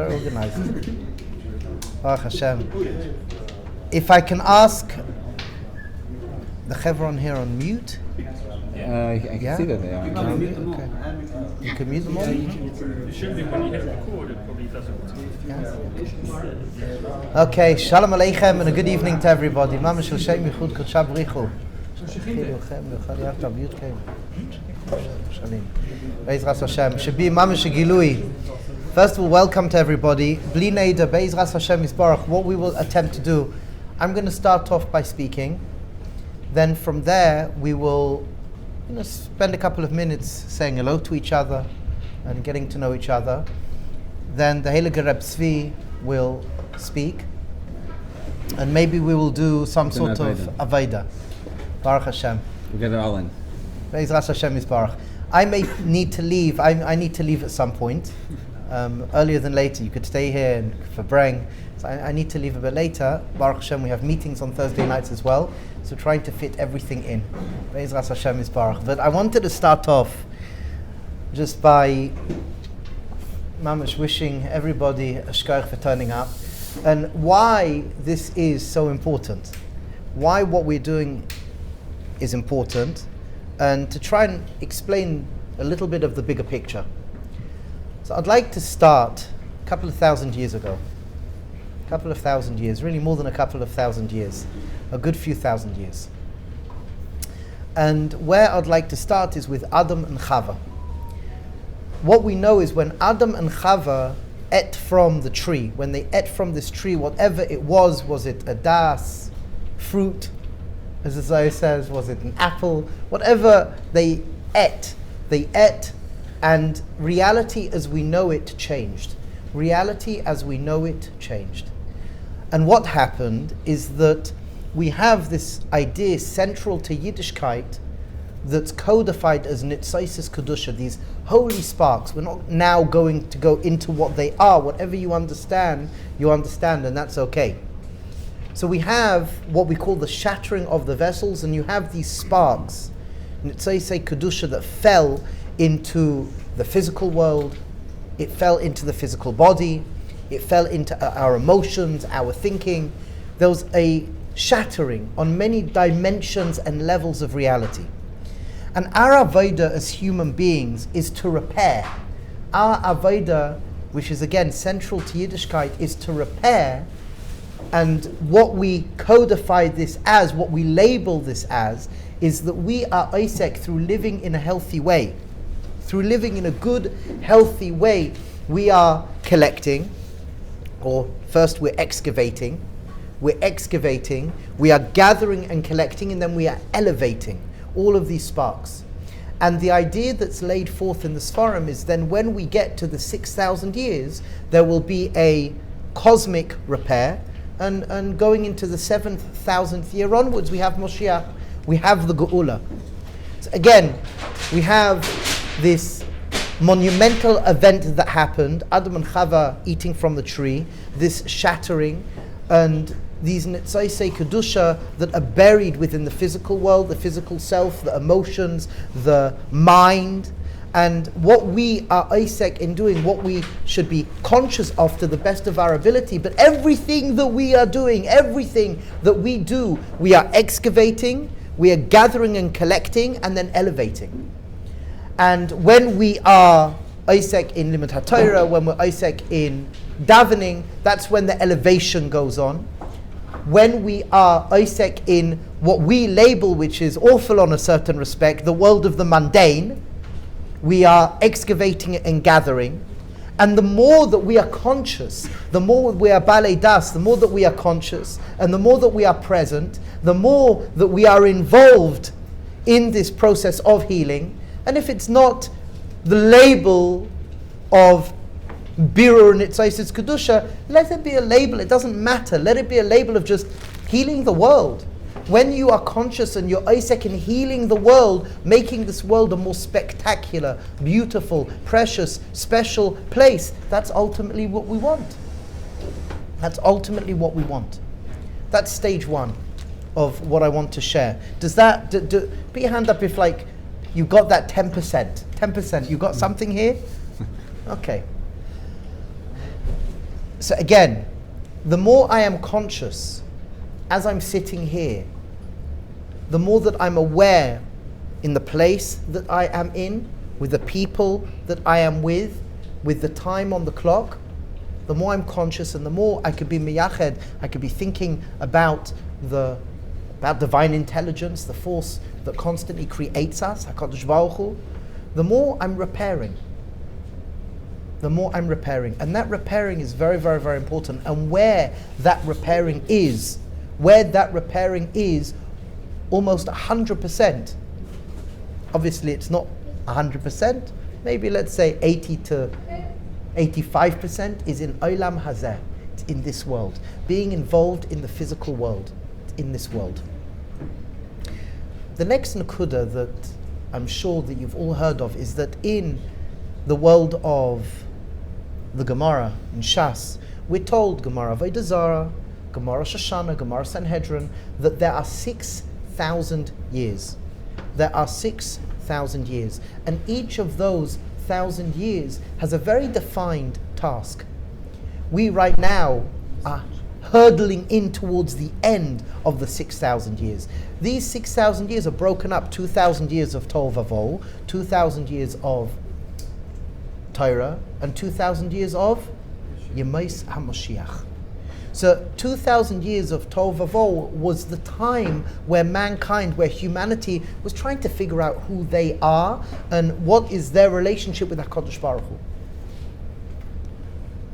Very organized. Baruch Hashem. If I can ask the Chevron here on mute. I can see that they are. You can mute them all. Okay. You can mute them all? It should be when you hit record, it probably doesn't. Okay, Shalom Aleichem and a good evening to everybody. Mama shel Shem Yichud Kodsha Brichu. Should be Mama Shegilui. First of all, welcome to everybody. Bli Neder, Be'ezras Hashem Yisbarach. What we will attempt to do, I'm going to start off by speaking. Then from there, we will spend a couple of minutes saying hello to each other and getting to know each other. Then the Heilige Reb Tzvi will speak. And maybe we will do some sort of Avaida. Baruch Hashem. We'll get it all in. Be'ezras Hashem Yisbarach. I may need to leave. I need to leave at some point. Earlier than later. You could stay here for Breng. So I need to leave a bit later. Baruch Hashem, we have meetings on Thursday nights as well. So trying to fit everything in. Be'ezras Hashem Yisbarach. But I wanted to start off just by mamash wishing everybody a shkoyach for turning up. And why this is so important. Why what we're doing is important. And to try and explain a little bit of the bigger picture. So I'd like to start a couple of thousand years ago. A couple of thousand years, really more than a couple of thousand years. A good few thousand years. And where I'd like to start is with Adam and Chava. What we know is when Adam and Chava ate from the tree, when they ate from this tree, whatever it was it a das, fruit, as Isaiah says, was it an apple, whatever they ate, and reality as we know it changed. Reality as we know it changed. And what happened is that we have this idea central to Yiddishkeit that's codified as Nitzaisis Kedusha, these holy sparks. We're not now going to go into what they are. Whatever you understand, and that's okay. So we have what we call the shattering of the vessels, and you have these sparks, Nitzaisei Kedusha, that fell into the physical world, it fell into the physical body, it fell into our emotions, our thinking. There was a shattering on many dimensions and levels of reality. And our avodah as human beings is to repair. Our avodah, which is again central to Yiddishkeit, is to repair. And what we codify this as, what we label this as, is that we are Isaac through living in a healthy way. Through living in a good, healthy way, we are collecting, or first we're excavating, we are gathering and collecting, and then we are elevating all of these sparks. And the idea that's laid forth in the Sfarim is then when we get to the 6,000 years, there will be a cosmic repair, and going into the 7,000th year onwards, we have Moshiach, we have the Geula. So again, we have this monumental event that happened, Adam and Chava eating from the tree, this shattering, and these Nitzaisei Kedusha that are buried within the physical world, the physical self, the emotions, the mind, and what we are Isaac in doing, what we should be conscious of to the best of our ability. But everything that we are doing, everything that we do, we are excavating, we are gathering and collecting, and then elevating. And when we are Isaac in Limud HaTorah, when we're Isaac in davening, that's when the elevation goes on. When we are Isaac in what we label, which is awful on a certain respect, the world of the mundane, we are excavating it and gathering. And the more that we are conscious, the more we are balei das, the more that we are conscious, and the more that we are present, the more that we are involved in this process of healing. And if it's not the label of Birur Nitzaisis Kedusha, let it be a label, it doesn't matter. Let it be a label of just healing the world. When you are conscious and you're Isaac in healing the world, making this world a more spectacular, beautiful, precious, special place, that's ultimately what we want. That's ultimately what we want. That's stage one of what I want to share. Does that, put your hand up if you got that 10%. 10%, you got something here? Okay. So again, the more I am conscious as I'm sitting here, the more that I'm aware in the place that I am in, with the people that I am with the time on the clock, the more I'm conscious and the more I could be miyached, I could be thinking about divine intelligence, the force that constantly creates us, HaKadosh Baruch Hu, the more I'm repairing. And that repairing is very, very, very important. And where that repairing is almost 100%. Obviously it's not 100%, maybe let's say 80 to 85% is in Olam Hazeh. It's in this world. Being involved in the physical world. It's in this world. The next nakuda that I'm sure that you've all heard of is that in the world of the Gemara in Shas, we're told, Gemara Avodah Zarah, Gemara Shoshana, Gemara Sanhedrin, that there are 6,000 years. There are 6,000 years. And each of those 1,000 years has a very defined task. We right now are hurtling in towards the end of the 6,000 years. These 6,000 years are broken up: 2,000 years of Tov Vavol, 2,000 years of Torah, and 2,000 years of Yemais HaMoshiach. So 2,000 years of Tov Vavol was the time where mankind, where humanity was trying to figure out who they are and what is their relationship with HaKadosh Baruch Hu.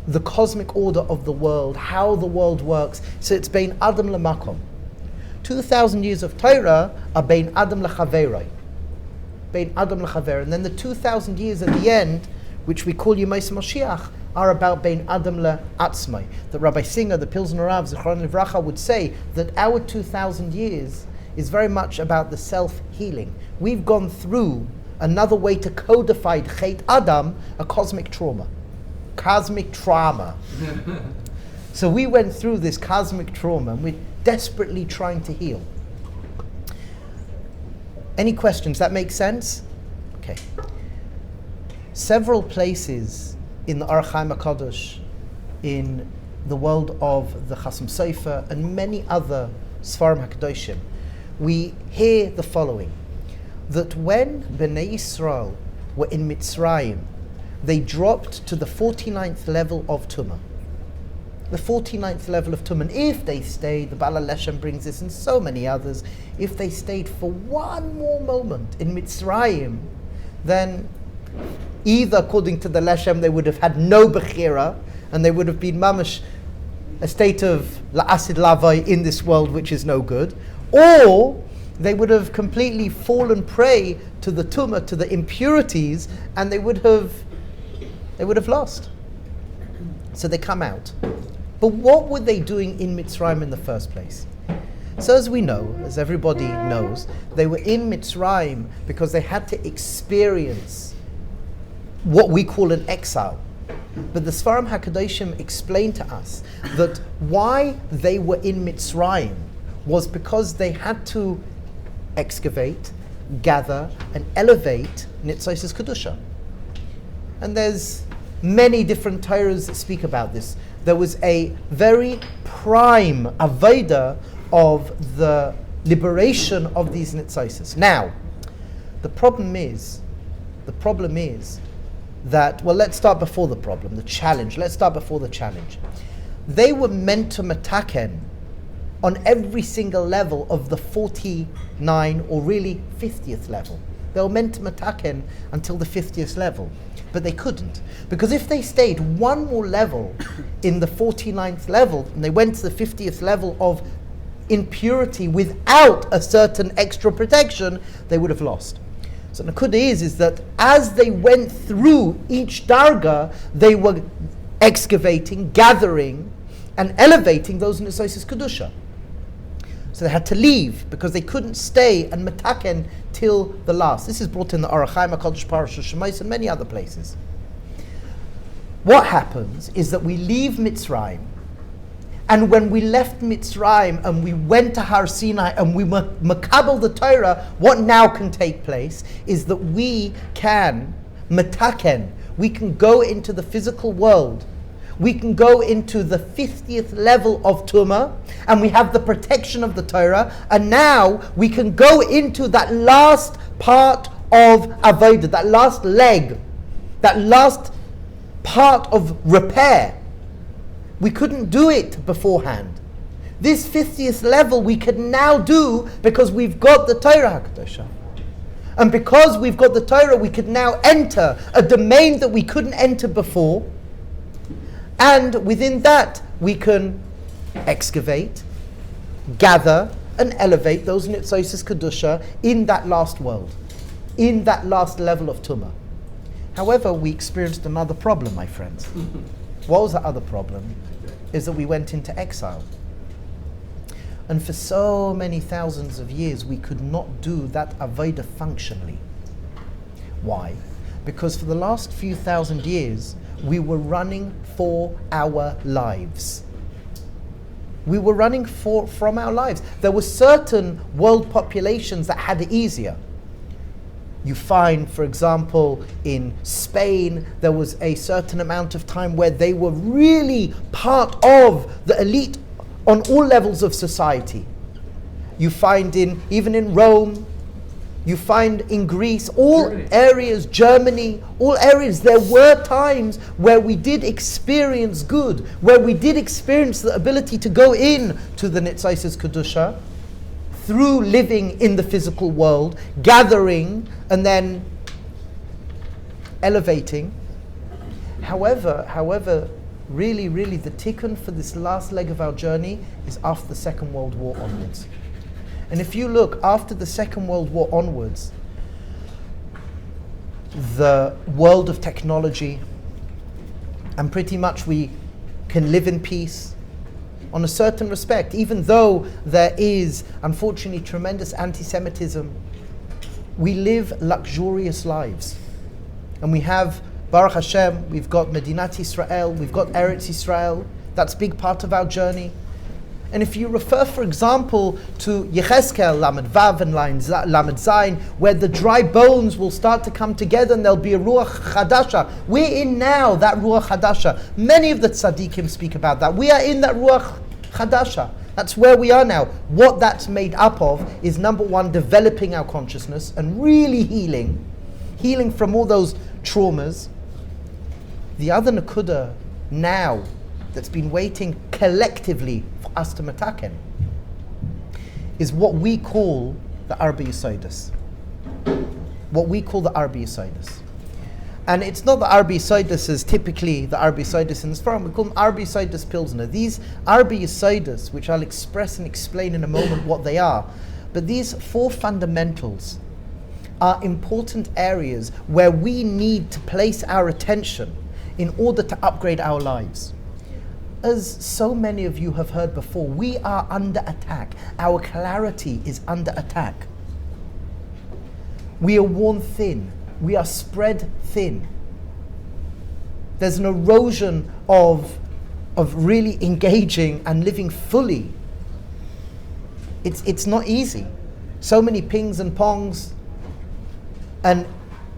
The cosmic order of the world, how the world works. So it's Bein Adam Lemakom. 2,000 years of Torah are Bein Adam Lechaveroi. Bein Adam Lechaveroi. And then the 2,000 years at the end, which we call Yemais Mashiach, are about Bein Adam Le'atzmai. That Rabbi Singer, the Pilzno Rav, Zichron Livracha, would say that our 2,000 years is very much about the self-healing. We've gone through another way to codify Chet Adam, a cosmic trauma. Cosmic trauma. So we went through this cosmic trauma and we're desperately trying to heal. Any questions? That makes sense? Okay. Several places in the Orach Chaim HaKadosh, in the world of the Chasam Sofer and many other Sfarim HaKadoshim, we hear the following: that when Bnei Yisrael were in Mitzrayim, they dropped to the 49th level of Tumah. The 49th level of Tumah. And if they stayed, the Baal HaLeshem brings this and so many others, if they stayed for one more moment in Mitzrayim, then either according to the Leshem they would have had no Bechira and they would have been mamash, a state of la'asid lavai in this world which is no good, or they would have completely fallen prey to the tumah, to the impurities, and they would have lost. So they come out. But what were they doing in Mitzrayim in the first place? So as we know, as everybody knows, they were in Mitzrayim because they had to experience what we call an exile. But the Sfarim HaKadoshim explained to us that why they were in Mitzrayim was because they had to excavate, gather, and elevate Nitzaisis Kedusha. And there's many different Torahs that speak about this. There was a very prime Avodah of the liberation of these Nitzaisis. Now, the problem is that, well, let's start before the problem, the challenge. Let's start before the challenge. They were meant to mataken on every single level of the 49 or really 50th level. They were meant to mataken until the 50th level, but they couldn't. Because if they stayed one more level in the 49th level and they went to the 50th level of impurity without a certain extra protection, they would have lost. So the Nakuda is that as they went through each darga, they were excavating, gathering, and elevating those Nitzaisis Kedusha. So they had to leave because they couldn't stay and metaken till the last. This is brought in the Orach Chaim HaKadosh Parashat Shemesh and many other places. What happens is that we leave Mitzrayim, and when we left Mitzrayim and we went to Har Sinai and we makabel the Torah, what now can take place is that we can metaken, we can go into the physical world we can go into the 50th level of Tumah, and we have the protection of the Torah, and now we can go into that last part of Avodah, that last leg, that last part of repair. We couldn't do it beforehand. This 50th level we can now do because we've got the Torah HaKadoshah. And because we've got the Torah, we can now enter a domain that we couldn't enter before. And within that, we can excavate, gather, and elevate those Nitzaisis Kedusha in that last world, in that last level of Tumah. However, we experienced another problem, my friends. What was that other problem? Is that we went into exile. And for so many thousands of years, we could not do that Avodah functionally. Why? Because for the last few thousand years, we were running for our lives. We were running from our lives. There were certain world populations that had it easier. You find, for example, in Spain, there was a certain amount of time where they were really part of the elite on all levels of society. You find even in Rome, you find in Greece, all areas, Germany, all areas, there were times where we did experience good, where we did experience the ability to go in to the Nitzaisis Kedusha through living in the physical world, gathering and then elevating. However, really, the tikkun for this last leg of our journey is after the Second World War onwards. And if you look after the Second World War onwards, the world of technology, and pretty much we can live in peace on a certain respect, even though there is, unfortunately, tremendous anti-Semitism. We live luxurious lives. And we have, Baruch Hashem, we've got Medinat Israel, we've got Eretz Israel. That's a big part of our journey. And if you refer, for example, to Yechezkel, Lamed Vav and Lamed Zayin, where the dry bones will start to come together and there'll be a Ruach Chadasha. We're in now that Ruach Chadasha. Many of the tzaddikim speak about that. We are in that Ruach Chadasha. That's where we are now. What that's made up of is, number one, developing our consciousness and really healing from all those traumas. The other nakuda now that's been waiting collectively for us to mataken is what we call the Arba Yesodus. What we call the Arba Yesodus. And it's not the Arba Yesodus as typically the Arba Yesodus in this forum. We call them Arba Yesodus Pilzno. These Arba Yesodus, which I'll express and explain in a moment what they are, but these four fundamentals are important areas where we need to place our attention in order to upgrade our lives. As so many of you have heard before, we are under attack. Our clarity is under attack. We are worn thin. We are spread thin. There's an erosion of really engaging and living fully. It's not easy. So many pings and pongs. And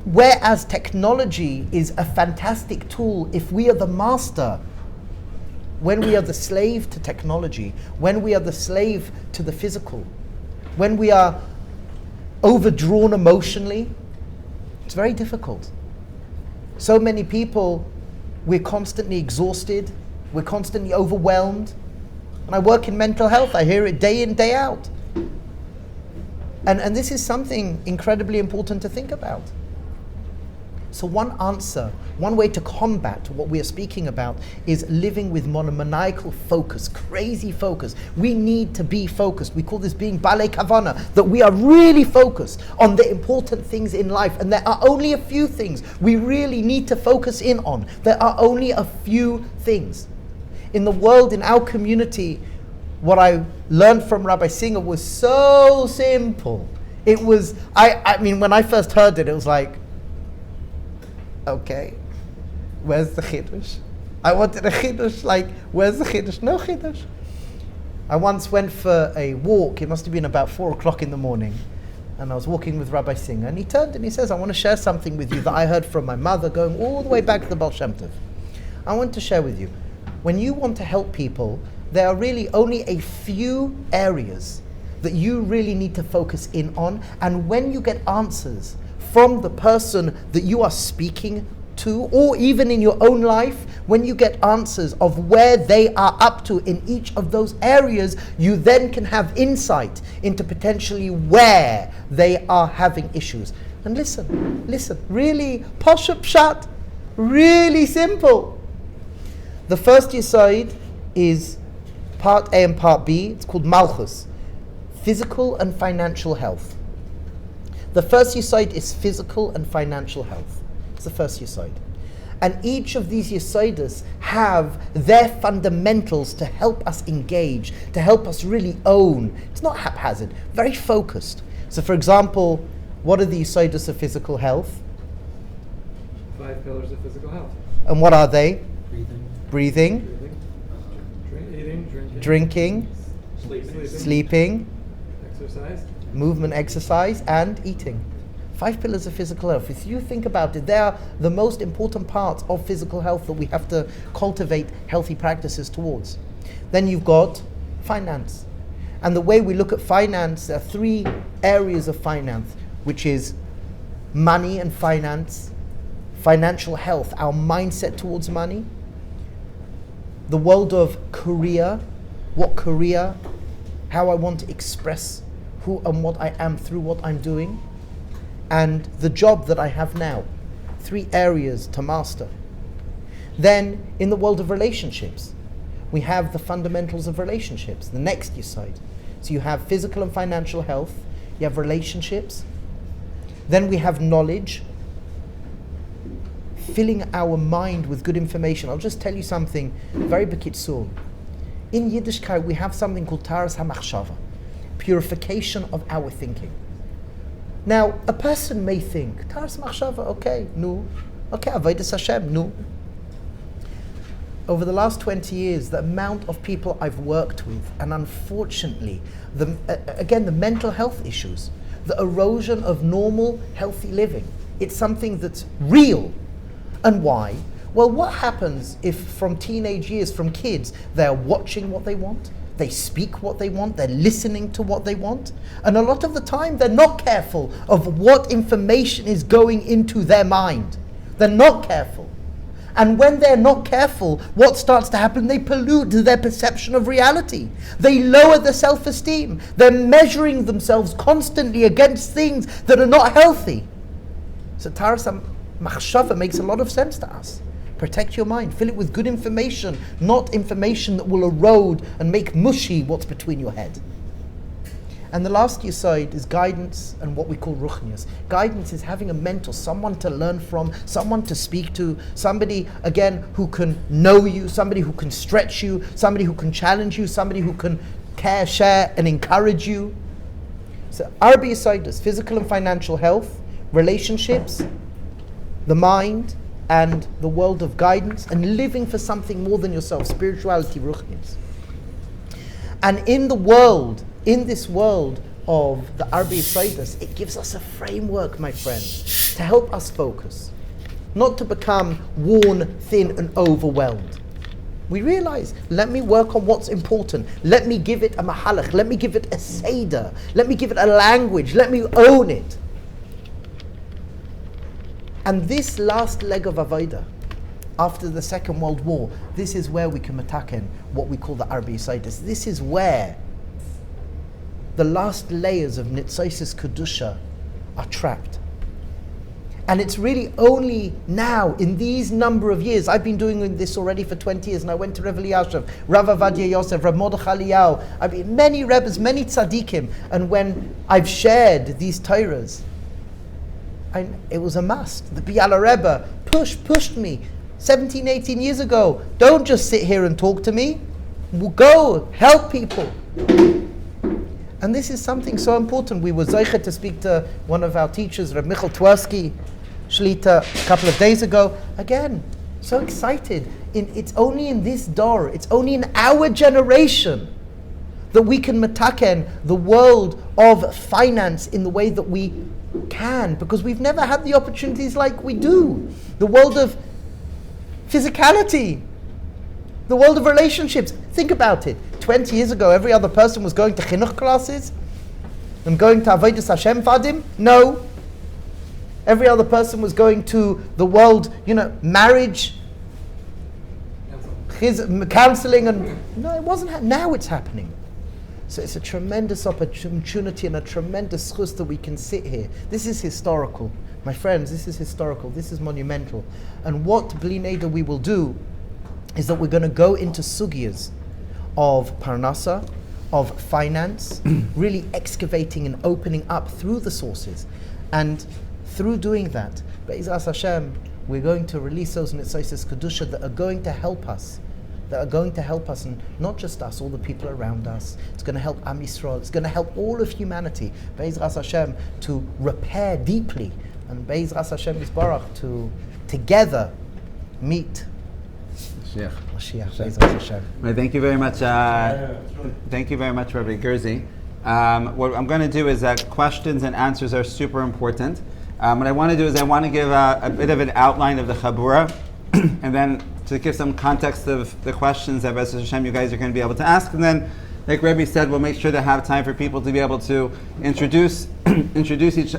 whereas technology is a fantastic tool, if we are the master, when we are the slave to technology, when we are the slave to the physical, when we are overdrawn emotionally, it's very difficult. So many people, we're constantly exhausted, we're constantly overwhelmed. And I work in mental health, I hear it day in, day out. And this is something incredibly important to think about. So one answer, one way to combat what we are speaking about is living with monomaniacal focus, crazy focus. We need to be focused. We call this being balei kavana, that we are really focused on the important things in life. And there are only a few things we really need to focus in on. There are only a few things. In the world, in our community, what I learned from Rabbi Singer was so simple. It was, I mean, when I first heard it, it was like, okay, where's the chiddush? I wanted a chiddush, like, where's the chiddush? No chiddush. I once went for a walk, it must have been about 4 o'clock in the morning, and I was walking with Rabbi Singer, and he turned and he says, I want to share something with you that I heard from my mother going all the way back to the Baal Shem Tov. I want to share with you. When you want to help people, there are really only a few areas that you really need to focus in on. And when you get answers from the person that you are speaking to, or even in your own life, when you get answers of where they are up to in each of those areas, you then can have insight into potentially where they are having issues. And listen, really posh pshat, really simple. The first yesod is part A and part B. It's called Malchus, physical and financial health. The first yesod is physical and financial health. It's the first yesod. And each of these yesodas have their fundamentals to help us engage, to help us really own. It's not haphazard, very focused. So for example, what are the yesodas of physical health? 5 pillars of physical health. And what are they? Breathing. Breathing. Drinking. Sleeping. Exercise. Movement, exercise, and eating. 5 pillars of physical health. If you think about it, they are the most important parts of physical health that we have to cultivate healthy practices towards. Then you've got finance. And the way we look at finance, there are 3 areas of finance, which is money and finance, financial health, our mindset towards money, the world of career, how I want to express who and what I am through what I'm doing, and the job that I have now. 3 areas to master. Then in the world of relationships, we have the fundamentals of relationships, the next yesod. So you have physical and financial health, you have relationships, then we have knowledge, filling our mind with good information. I'll just tell you something very bekitzur. In Yiddishkeit we have something called taras hamachshava, purification of our thinking. Now, a person may think, taras machshava, okay, avodas Hashem, no. Over the last 20 years, the amount of people I've worked with, and unfortunately, the mental health issues, the erosion of normal, healthy living, it's something that's real. And why? Well, what happens if from teenage years, from kids, they're watching what they want, they speak what they want, they're listening to what they want, and a lot of the time they're not careful of what information is going into their mind. They're not careful. And when they're not careful, what starts to happen? They pollute their perception of reality. They lower their self-esteem. They're measuring themselves constantly against things that are not healthy. So taras machshava makes a lot of sense to us. Protect your mind. Fill it with good information, not information that will erode and make mushy what's between your head. And the last yesod is guidance and what we call ruchnius. Guidance is having a mentor, someone to learn from, someone to speak to, somebody, again, who can know you, somebody who can stretch you, somebody who can challenge you, somebody who can care, share, and encourage you. So, arba yesodos, physical and financial health, relationships, the mind, and the world of guidance, and living for something more than yourself, spirituality, ruchnius. And in this world of the arba yesodos, it gives us a framework, my friend, to help us focus, not to become worn, thin, and overwhelmed. We realize, let me work on what's important. Let me give it a mahalach. Let me give it a seder. Let me give it a language. Let me own it. And this last leg of avodah, after the Second World War, this is where we can mataken what we call the arba yesodos. This is where the last layers of nitzosis kedusha are trapped. And it's really only now, in these number of years, I've been doing this already for 20 years, and I went to Rav Eliashiv, Rav Avadia Yosef, Rav Mordechai Eliyahu, I've been many rebbes, many tzaddikim, and when I've shared these Torahs, it was a must. The Biala Rebbe pushed me 17, 18 years ago. Don't just sit here and talk to me. Go, help people. And this is something so important. We were zeicher to speak to one of our teachers, Rav Michael Twersky, Shlita, a couple of days ago. Again, so excited. It's only in this door, it's only in our generation that we can mataken the world of finance in the way that we can, because we've never had the opportunities like we do. The world of physicality. The world of relationships. Think about it. 20 years ago, every other person was going to chinuch classes and going to avodas Hashem vadim. No. Every other person was going to the world, marriage, counseling, and no, it wasn't. Now it's happening. So it's a tremendous opportunity and a tremendous chus that we can sit here. This is historical. My friends, this is historical. This is monumental. And what Bli Neder we will do is that we're going to go into sugyas of Parnassa, of finance, really excavating and opening up through the sources. And through doing that, Be'ezras Hashem, we're going to release those Nitzaisis Kedusha that are going to help us. And not just us, all the people around us. It's going to help Am Yisrael. It's going to help all of humanity, Be'ezras Hashem, to repair deeply, and Be'ezras Hashem Yisbarach to together meet Mashiach. Be'ezras Hashem. Well, thank you very much. Thank you very much, Rav Gerzi. What I'm going to do is questions and answers are super important. What I want to do is I want to give a bit of an outline of the Chabura, and then to give some context of the questions that Be'ezras Hashem you guys are going to be able to ask, and then, like Rebbe said, we'll make sure to have time for people to be able to introduce each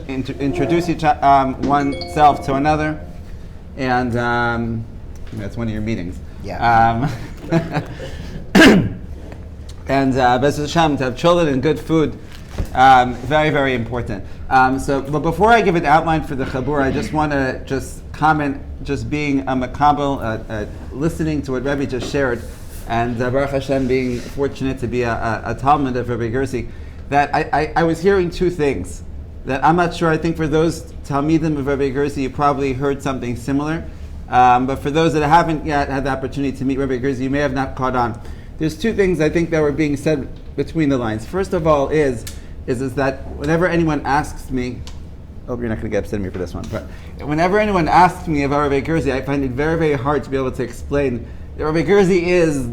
oneself to another, and that's one of your meetings. Yeah. And Be'ezras Hashem, to have children and good food, very, very important. But before I give an outline for the Chabur, I just want to comment, just being a makabel, listening to what Rebbe just shared, and Baruch Hashem being fortunate to be a Talmud of Rav Gerzi, that I was hearing two things that I'm not sure. I think for those Talmidim of Rav Gerzi, you probably heard something similar, but for those that haven't yet had the opportunity to meet Rav Gerzi, you may have not caught on. There's two things I think that were being said between the lines. First of all is that whenever anyone asks me, you're not going to get upset at me for this one, but whenever anyone asks me about Rav Gerzi, I find it very, very hard to be able to explain that Rav Gerzi is,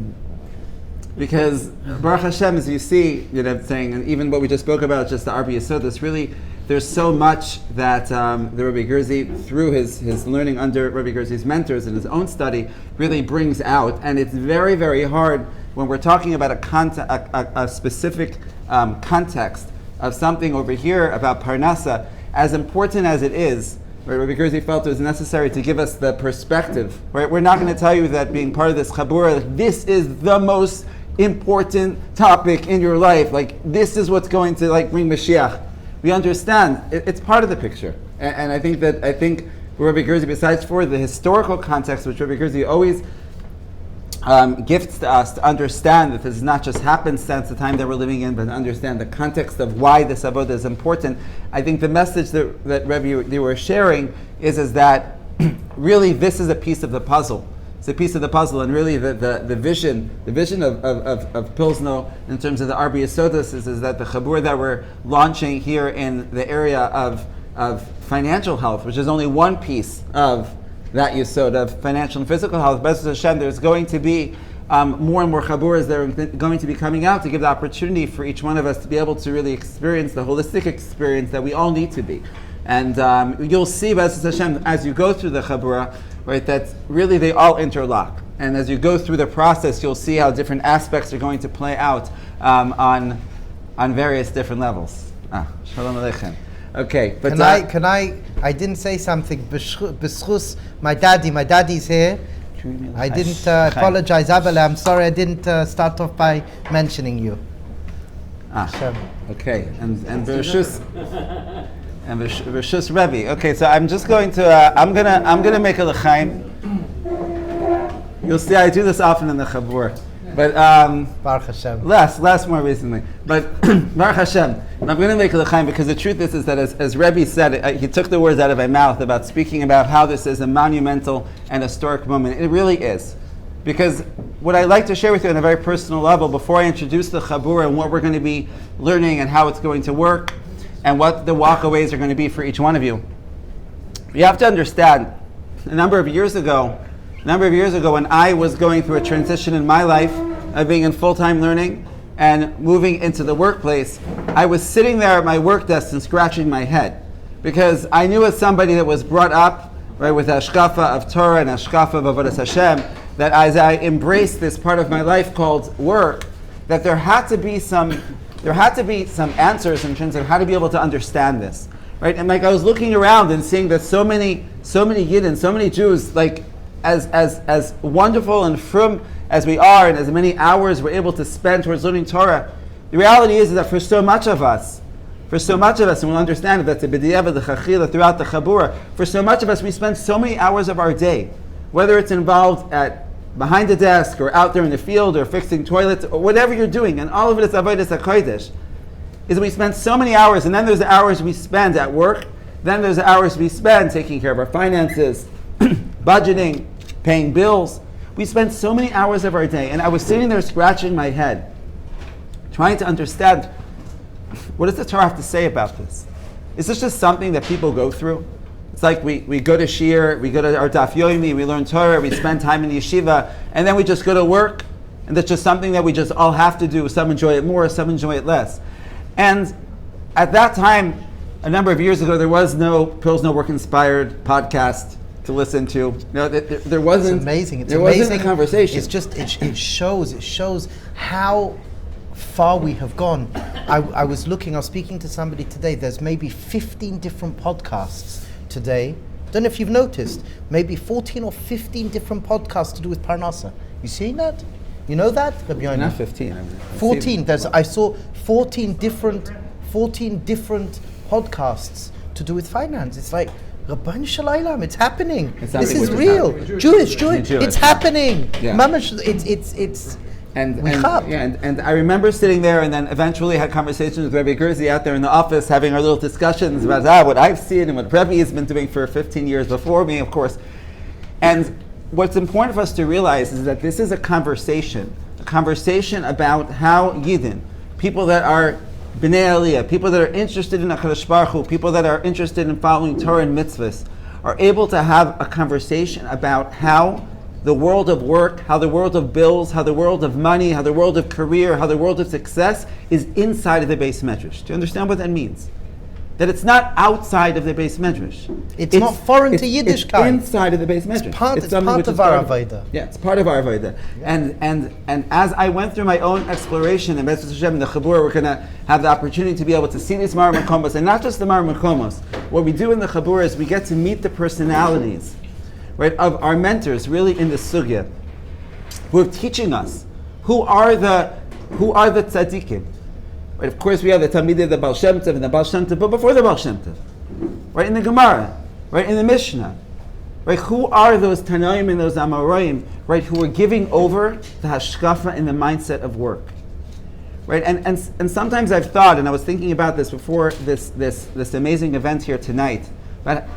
because Baruch Hashem, as you see, saying, and even what we just spoke about, just the Arba Yesodus, really, there's so much that the Rav Gerzi, through his learning under Rav Gerzi's mentors and his own study, really brings out, and it's very, very hard when we're talking about a specific context of something over here about Parnassa, as important as it is, right, Rav Gerzi felt it was necessary to give us the perspective. Right? We're not going to tell you that being part of this Chabura, this is the most important topic in your life. Like, this is what's going to bring Mashiach. We understand. It's part of the picture. And I think Rav Gerzi, besides for the historical context, which Rav Gerzi always gifts to us to understand that this is not just happenstance, the time that we're living in, but to understand the context of why this avodah is important. I think the message that Rebbe, you were sharing is that really this is a piece of the puzzle. It's a piece of the puzzle, and really the vision of Pilzno in terms of the Arba Yesodus is that the Chabur that we're launching here in the area of financial health, which is only one piece of that yesod of financial and physical health. Be'ezras Hashem, there's going to be more and more chaburas that are going to be coming out to give the opportunity for each one of us to be able to really experience the holistic experience that we all need to be. And you'll see, Be'ezras Hashem, as you go through the chabura, right, that really they all interlock. And as you go through the process, you'll see how different aspects are going to play out on various different levels. Shalom Aleichem. Okay, but I didn't say something. B'schus, my daddy's here. I didn't apologize, Abel. I'm sorry I didn't start off by mentioning you. Okay, and B'shus Rebbe. Okay, so I'm just going to I'm gonna make a l'chaim. You'll see I do this often in the Chabur. But Baruch Hashem. Less more recently. But Baruch Hashem. And I'm going to make a l'chaim because the truth is that as Rebbe said, he took the words out of my mouth about speaking about how this is a monumental and historic moment. It really is. Because what I'd like to share with you on a very personal level, before I introduce the Chabur and what we're going to be learning and how it's going to work, and what the walkaways are going to be for each one of you, you have to understand, a number of years ago, when I was going through a transition in my life of being in full-time learning and moving into the workplace, I was sitting there at my work desk and scratching my head, because I knew as somebody that was brought up right with a shkafa of Torah and a shkafa of avodas Hashem, that as I embraced this part of my life called work, that there had to be some answers in terms of how to be able to understand this, right? And like I was looking around and seeing that so many Yidden, so many Jews, like as wonderful and frum as we are, and as many hours we're able to spend towards learning Torah, the reality is that for so much of us, and we'll understand that the b'di'evad, the chachila throughout the Chabura, for so much of us, we spend so many hours of our day, whether it's involved behind the desk, or out there in the field, or fixing toilets, or whatever you're doing, and all of it is avodas hakodesh, is we spend so many hours, and then there's the hours we spend at work, then there's the hours we spend taking care of our finances, budgeting, paying bills. We spend so many hours of our day, and I was sitting there scratching my head, trying to understand, what does the Torah have to say about this? Is this just something that people go through? It's like we go to Shir, we go to our Daf Yomi, we learn Torah, we spend time in the yeshiva, and then we just go to work, and that's just something that we just all have to do. Some enjoy it more, some enjoy it less. And at that time, a number of years ago, there was no Pilzno work-inspired podcast to listen to. No, there wasn't. It's amazing. It's there amazing. Wasn't a conversation. It's just it shows how far we have gone. I was speaking to somebody today. There's maybe 15 different podcasts today. Don't know if you've noticed. Maybe 14 or 15 different podcasts to do with Parnassa. You seen that? You know that? Not 15. 14. I saw 14 different podcasts to do with finance. It's like, Rabban Shalaylam, it's happening. This is real. Jewish. It's happening. Yeah. Mamash, it's. And I remember sitting there, and then eventually had conversations with Rav Gerzi out there in the office, having our little discussions about what I've seen and what Rebbe has been doing for 15 years before me, of course. And what's important for us to realize is that this is a conversation about how Yidden, people that are B'nai Aliyah, people that are interested in HaKadosh Baruch Hu, people that are interested in following Torah and mitzvahs, are able to have a conversation about how the world of work, how the world of bills, how the world of money, how the world of career, how the world of success is inside of the Beis Medrash. Do you understand what that means? That it's not outside of the Beis Medrash. It's not foreign to Yiddishkeit. It's inside of the Beis Medrash. It's part of our Avodah. Yeah, it's part of our Avodah. Yeah. And as I went through my own exploration in Be'ez Hashem in the Chabura, we're going to have the opportunity to be able to see these Mar Mekomos, and not just the Mar Mekomos. What we do in the Chabura is we get to meet the personalities, right, of our mentors, really in the sugya, who are teaching us who are the tzaddikim. Right, of course, we have the Talmidei, the Baal Shem Tov, and the Baal Shem Tov, but before the Baal Shem Tov, right, in the Gemara, right, in the Mishnah, right, who are those Tanaim and those Amoraim, right, who are giving over the hashkafa and the mindset of work, right, and sometimes I've thought, and I was thinking about this before this amazing event here tonight, but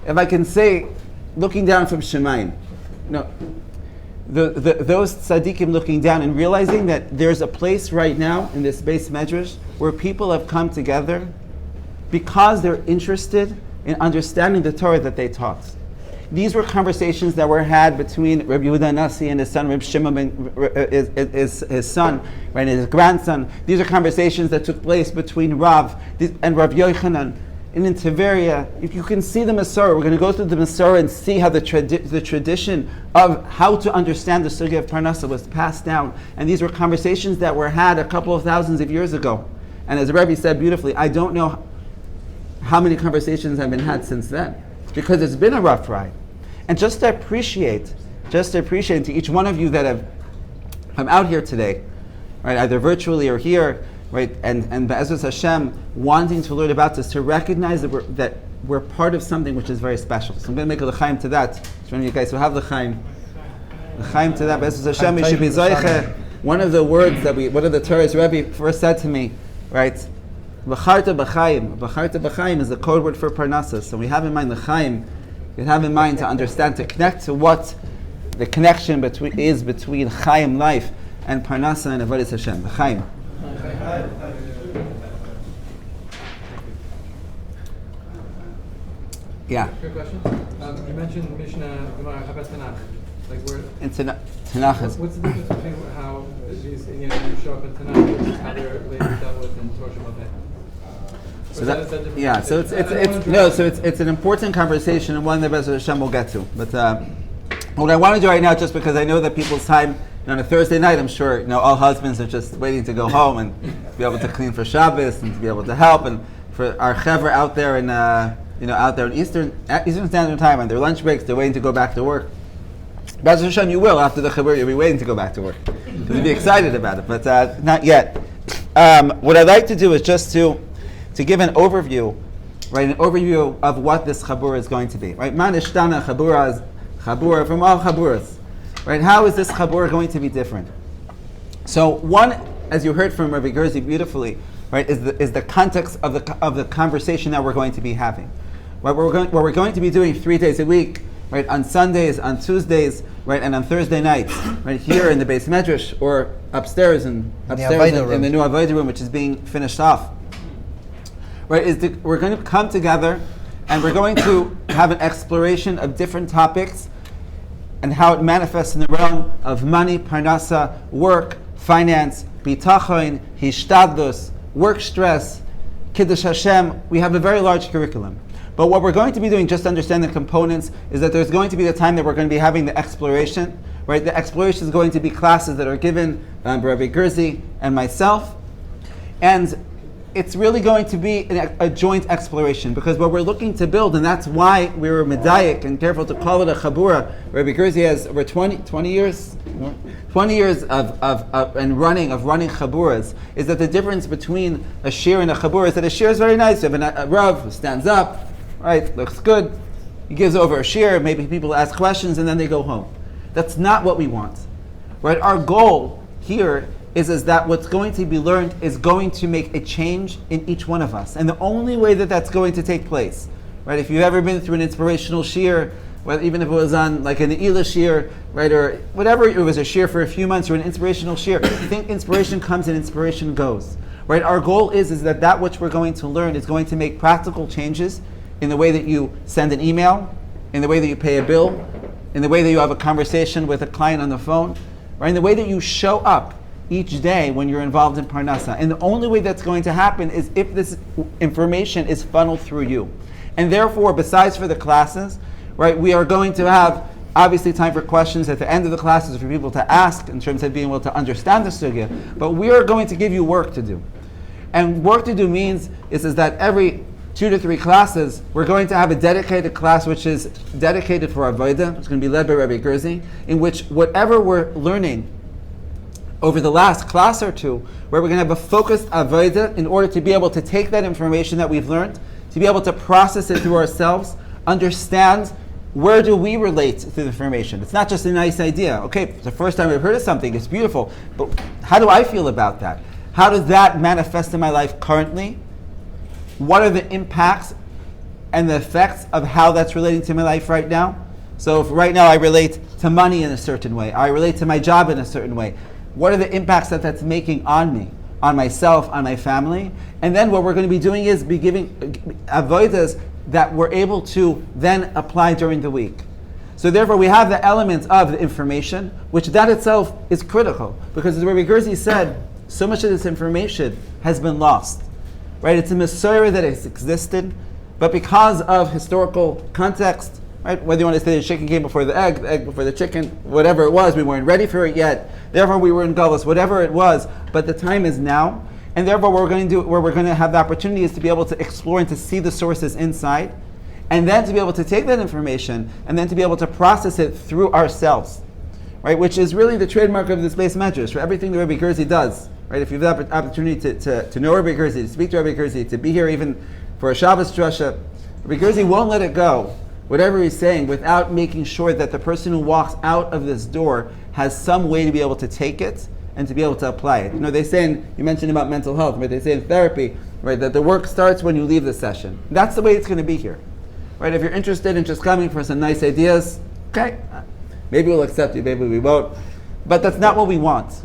if I can say, looking down from Shemayim, those tzaddikim looking down and realizing that there's a place right now in this Beis Medrash where people have come together because they're interested in understanding the Torah that they taught. These were conversations that were had between Rabbi Yehuda Nasi and his son, Reb Shimon, his son, right, and his grandson. These are conversations that took place between Rav and Rav Yochanan. And in Tiberia, if you can see the Masorah, we're going to go through the Masorah and see how the tradition of how to understand the sugya of Parnassa was passed down. And these were conversations that were had a couple of thousands of years ago. And as the Rebbe said beautifully, I don't know how many conversations have been had since then, because it's been a rough ride. And just to appreciate to each one of you that have come out here today, right, either virtually or here, right, and Be'ezus Hashem, wanting to learn about this, to recognize that we're part of something which is very special. So I'm going to make a l'chaim to that. Which one of you guys will have l'chaim? L'chaim to that. Be'ezus Hashem, we should be zoiche. One of the words one of the Torah's Rebbe first said to me, right, v'charta b'chaim. V'charta b'chaim is the code word for Parnassa. So we have in mind l'chaim. You have in mind to understand, to connect to what the connection between chaim, life, and Parnassa and avodas Hashem. L'chaim. Yeah. Quick question. You mentioned Mishnah, Gemara, how about Tanakh? Like where? In Tanakh is. What's the difference between how these inyanim show up in Tanakh versus how they're later dealt with in Torah Shabbat? So it's an important conversation and one that Be'ez Hashem will get to. But What I want to do right now, just because I know that people's time, on a Thursday night, I'm sure, all husbands are just waiting to go home and be able to clean for Shabbos and to be able to help, and for our chevra out there in, out there in Eastern Standard Time on their lunch breaks, they're waiting to go back to work. B'ez Hashem, you will after the Chabur. You'll be waiting to go back to work. You'll be excited about it, but not yet. What I'd like to do is just to give an overview, right? An overview of what this Chabur is going to be, right? Man ishtana Chabura is Chabura from all Chaburas, right? How is this Chabur going to be different? So one, as you heard from Rav Gerzi beautifully, right, is the context of the conversation that we're going to be having. Right, what we're going to be doing 3 days a week, right, on Sundays, on Tuesdays, right, and on Thursday nights, right, here in the Beis Medrash or upstairs in the new Avodah room, which is being finished off. Right, we're going to come together and we're going to have an exploration of different topics and how it manifests in the realm of money, Parnassa, work, finance, bitachon, hishtadlus, work stress, kiddush Hashem. We have a very large curriculum. But what we're going to be doing, just to understand the components, is that there's going to be the time that we're going to be having the exploration. Right? The exploration is going to be classes that are given by Rav Gerzi and myself. And it's really going to be a joint exploration, because what we're looking to build, and that's why we were medayik and careful to call it a chabura. Rav Gerzi has over 20 years of running chaburas, is that the difference between a shir and a chabura is that a shir is very nice. You have a Rav who stands up, right, looks good, he gives over a shir, maybe people ask questions and then they go home. That's not what we want. Right? Our goal here is that what's going to be learned is going to make a change in each one of us. And the only way that that's going to take place, right, if you've ever been through an inspirational shir, well, even if it was on like an Ela shir, right, or whatever, it was a shir for a few months or an inspirational shir, I think inspiration comes and inspiration goes. Right? Our goal is that which we're going to learn is going to make practical changes in the way that you send an email, in the way that you pay a bill, in the way that you have a conversation with a client on the phone, right? In the way that you show up each day when you're involved in Parnassa. And the only way that's going to happen is if this information is funneled through you. And therefore, besides for the classes, right, we are going to have obviously time for questions at the end of the classes for people to ask in terms of being able to understand the sugya. But we are going to give you work to do. And work to do means is that every 2 to 3 classes, we're going to have a dedicated class which is dedicated for Avodah. It's going to be led by Rav Gerzi, in which whatever we're learning over the last class or two, where we're going to have a focused Avodah in order to be able to take that information that we've learned, to be able to process it through ourselves, understand where do we relate to the information. It's not just a nice idea. Okay, it's the first time we've heard of something, it's beautiful, but how do I feel about that? How does that manifest in my life currently? What are the impacts and the effects of how that's relating to my life right now? So if right now I relate to money in a certain way, I relate to my job in a certain way, what are the impacts that that's making on me, on myself, on my family? And then what we're going to be doing is be giving avodas that we're able to then apply during the week. So therefore we have the elements of the information, which that itself is critical. Because as Rav Gerzi said, so much of this information has been lost. Right? It's a Messiah that has existed, but because of historical context, right? Whether you want to say the chicken came before the egg before the chicken, whatever it was, we weren't ready for it yet. Therefore, we were in Galus, whatever it was. But the time is now, and therefore, what we're going to do, where we're going to have the opportunity, is to be able to explore and to see the sources inside, and then to be able to take that information and then to be able to process it through ourselves, right? Which is really the trademark of this Beis Medrash. For everything that Rav Gerzi does. Right, if you have the opportunity to know Rav Gerzi, to speak to Rav Gerzi, to be here even for a Shabbos drasha, Rav Gerzi won't let it go, whatever he's saying, without making sure that the person who walks out of this door has some way to be able to take it and to be able to apply it. You know, they say, you mentioned about mental health, right? They say in therapy, right, that the work starts when you leave the session. That's the way it's going to be here. Right? If you're interested in just coming for some nice ideas, okay, maybe we'll accept you, maybe we won't. But that's not what we want.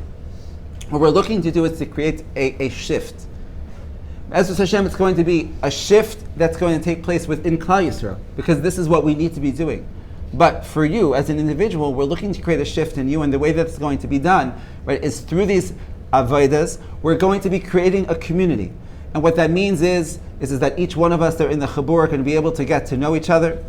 What we're looking to do is to create a shift. As Hashem, it's going to be a shift that's going to take place within Klal Yisrael, because this is what we need to be doing. But for you, as an individual, we're looking to create a shift in you, and the way that's going to be done, right, is through these avodas. We're going to be creating a community. And what that means is that each one of us that are in the Chabur are going to be able to get to know each other.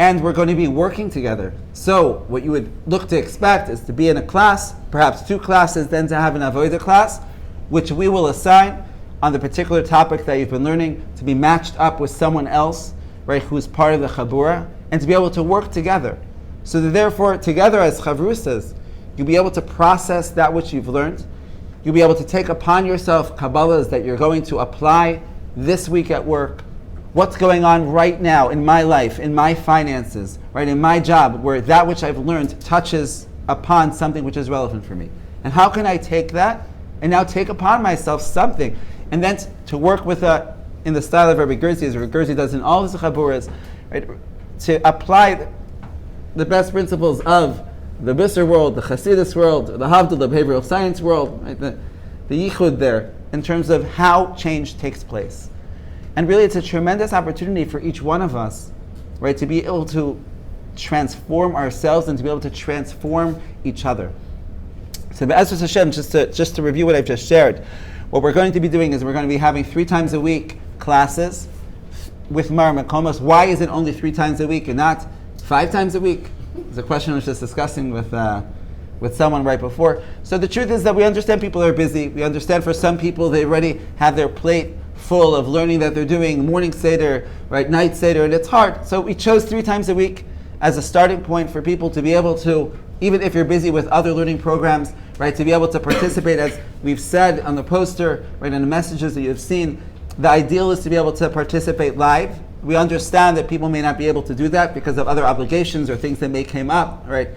and we're going to be working together. So what you would look to expect is to be in a class, perhaps 2 classes, then to have an avodah class, which we will assign on the particular topic that you've been learning, to be matched up with someone else, right, who's part of the Chabura, and to be able to work together. So that therefore, together as Chavrusas, you'll be able to process that which you've learned. You'll be able to take upon yourself Kabbalahs that you're going to apply this week at work. What's going on right now in my life, in my finances, right, in my job, where that which I've learned touches upon something which is relevant for me. And how can I take that and now take upon myself something, and then to work with in the style of Rav Gerzi, as Rav Gerzi does in all his chaburas, right, to apply the best principles of the Bisser world, the Hasidus world, the Havdil, the behavioral science world, right, the Yichud there, in terms of how change takes place. And really, it's a tremendous opportunity for each one of us, right, to be able to transform ourselves and to be able to transform each other. So, Be'ezus Hashem, just to review what I've just shared, what we're going to be doing is we're going to be having 3 times a week classes with Mar Makomos. Why is it only 3 times a week and not 5 times a week? It's a question I was just discussing with someone right before. So the truth is that we understand people are busy. We understand for some people they already have their plate full of learning that they're doing, morning Seder, right, night Seder, and it's hard. So we chose 3 times a week as a starting point for people to be able to, even if you're busy with other learning programs, right, to be able to participate, as we've said on the poster, right, in the messages that you've seen. The ideal is to be able to participate live. We understand that people may not be able to do that because of other obligations or things that may come up, right?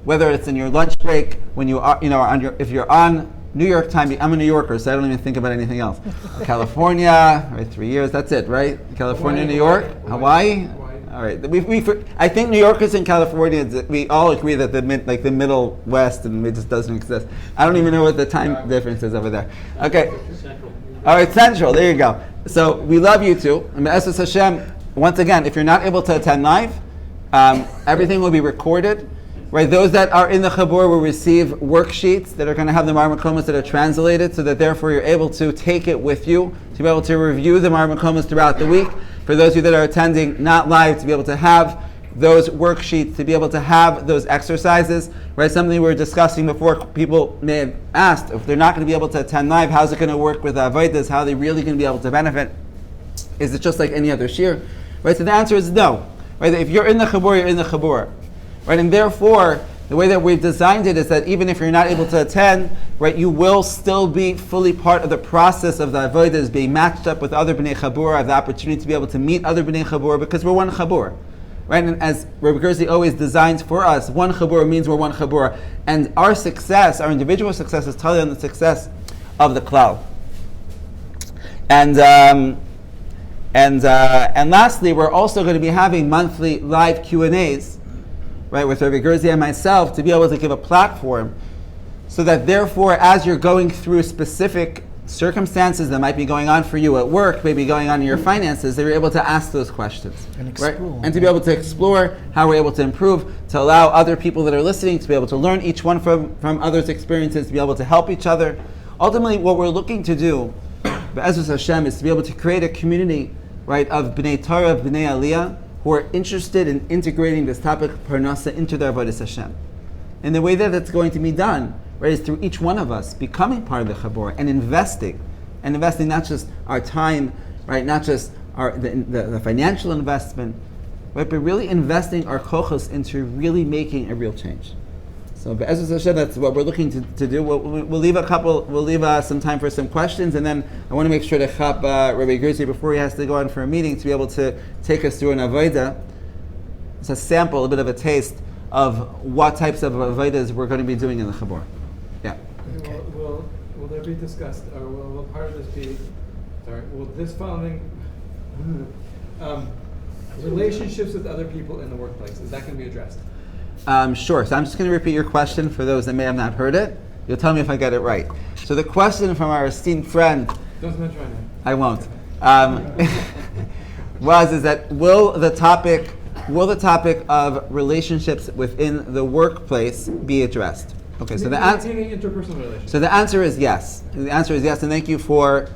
Whether it's in your lunch break, when you are, if you're on New York time. I'm a New Yorker, so I don't even think about anything else. California, right? 3 years, that's it, right? California, New York, Hawaii. All right. I think New Yorkers and Californians, we all agree that the Middle West and it just doesn't exist. I don't even know what the time difference is over there. Okay. Central. All right, Central. There you go. So we love you too. And Be'ezus Hashem, once again, if you're not able to attend live, everything will be recorded. Right, those that are in the Chabur will receive worksheets that are going to have the Mar Makomos that are translated, so that therefore you're able to take it with you, to be able to review the Mar Makomos throughout the week. For those of you that are attending not live, to be able to have those worksheets, to be able to have those exercises. Right, something we were discussing before, people may have asked, if they're not going to be able to attend live, how's it going to work with Avodas? How are they really going to be able to benefit? Is it just like any other shir? Right, so the answer is no. Right, if you're in the Chabur, you're in the Chabur. Right, and therefore, the way that we've designed it is that even if you're not able to attend, right, you will still be fully part of the process of the avodas, being matched up with other bnei Chabura, have the opportunity to be able to meet other bnei Chabura, because we're one Chabura. Right, and as Rav Gerzi always designs for us, one Chabura means we're one Chabura, and our success, our individual success, is totally on the success of the Klal. And lastly, we're also going to be having monthly live Q&As. Right, with Rav Gerzi and myself, to be able to give a platform, so that therefore, as you're going through specific circumstances that might be going on for you at work, maybe going on in your finances, that you're able to ask those questions, right? And to be able to explore how we're able to improve, to allow other people that are listening to be able to learn each one from others' experiences, to be able to help each other. Ultimately, what we're looking to do, Be'ezus Hashem, is to be able to create a community, right, of B'nai Torah, of B'nai Aliyah, who are interested in integrating this topic of Parnassa into their avodas Hashem. And the way that that's going to be done, right, is through each one of us becoming part of the Chabur and investing not just our time, right, not just the financial investment, right, but really investing our kochos into really making a real change. So Be'ezus Hashem, that's what we're looking to do. We'll leave some time for some questions, and then I want to make sure to chap Rav Gerzi before he has to go on for a meeting to be able to take us through an avodah. It's a sample, a bit of a taste of what types of avodas we're going to be doing in the Chabur. Yeah. Okay. Will there be discussed, or will part of this be? Will this following relationships with other people in the workplace, is that going to be addressed? Sure. So I'm just going to repeat your question for those that may have not heard it. You'll tell me if I get it right. So the question from our esteemed friend, don't mention my name. I won't, is that will the topic of relationships within the workplace be addressed? Okay. So the answer. Interpersonal relationships. So the answer is yes. The answer is yes, and thank you for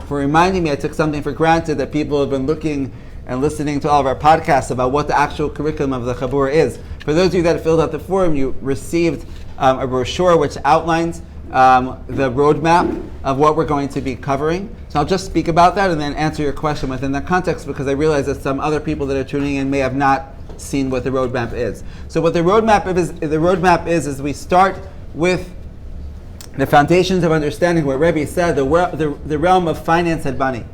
reminding me. I took something for granted that people have been looking and listening to all of our podcasts about what the actual curriculum of the Chabura is. For those of you that filled out the form, you received a brochure which outlines the roadmap of what we're going to be covering. So I'll just speak about that and then answer your question within that context, because I realize that some other people that are tuning in may have not seen what the roadmap is. So what the roadmap is we start with the foundations of understanding, where Rebbe said the realm of finance and money,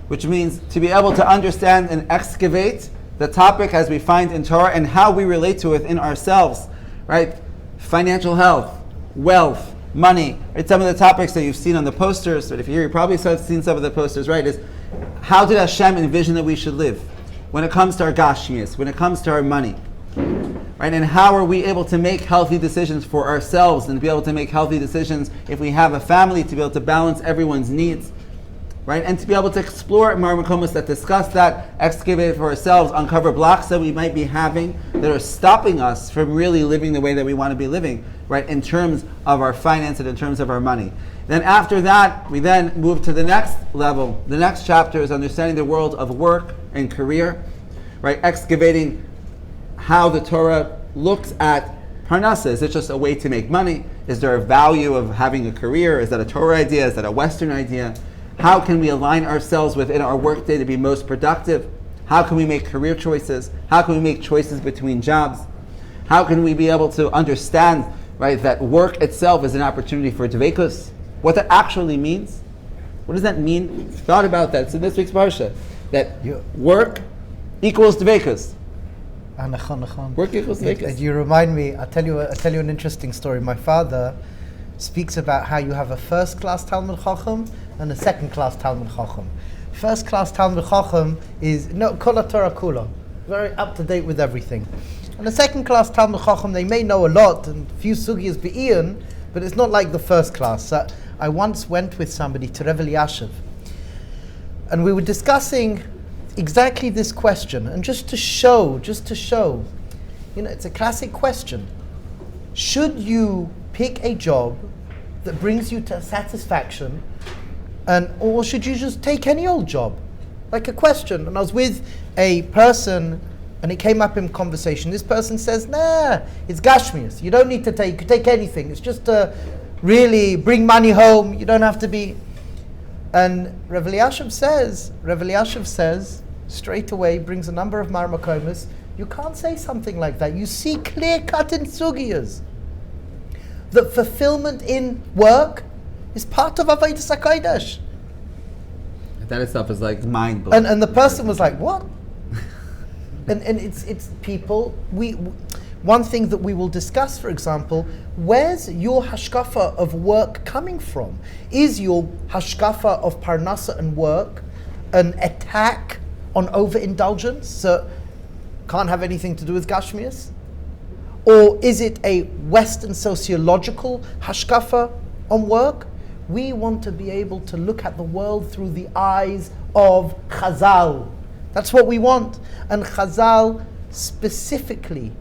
which means to be able to understand and excavate the topic as we find in Torah and how we relate to it in ourselves, right? Financial health, wealth, money, right? Some of the topics that you've seen on the posters, but if you're here, you probably seen some of the posters, right? Is how did Hashem envision that we should live when it comes to our gashmias, when it comes to our money, right? And how are we able to make healthy decisions for ourselves and to be able to make healthy decisions if we have a family, to be able to balance everyone's needs, right? And to be able to explore marmakomos that discuss that, excavate it for ourselves, uncover blocks that we might be having that are stopping us from really living the way that we want to be living, right? In terms of our finance and in terms of our money. Then after that, we then move to the next level. The next chapter is understanding the world of work and career, right? Excavating how the Torah looks at Parnassa. Is it just a way to make money? Is there a value of having a career? Is that a Torah idea? Is that a Western idea? How can we align ourselves within our workday to be most productive? How can we make career choices? How can we make choices between jobs? How can we be able to understand, right, that work itself is an opportunity for dveikus? What that actually means? What does that mean? Thought about that. It's in this week's parsha. That work equals dveikus. Work equals dveikus. You remind me. I'll tell you an interesting story. My father speaks about how you have a first-class Talmud Chacham and a second-class Talmud Chacham. First-class Talmud Chacham is kol Torah kula, very up-to-date with everything. And the second-class Talmud Chacham, they may know a lot and few sugyas be'ian, but it's not like the first class. I once went with somebody to Rav Gerzi, and we were discussing exactly this question. And just to show, it's a classic question. Should you pick a job that brings you to satisfaction, or should you just take any old job? Like a question. And I was with a person, and it came up in conversation. This person says, nah, it's gashmias. You don't need to take anything. It's just to really bring money home. You don't have to be. And Rav Gerzi says, straight away, brings a number of marmakomas. You can't say something like that. You see clear-cut in sugiyas that fulfillment in work is part of Avodas HaKodesh. That itself is like mind-blowing. And the person was like, what? and it's people, one thing that we will discuss, for example, where's your hashkafa of work coming from? Is your hashkafa of Parnassa and work an attack on overindulgence, so can't have anything to do with Gashmias? Or is it a Western sociological hashkafa on work? We want to be able to look at the world through the eyes of Chazal. That's what we want. And Chazal specifically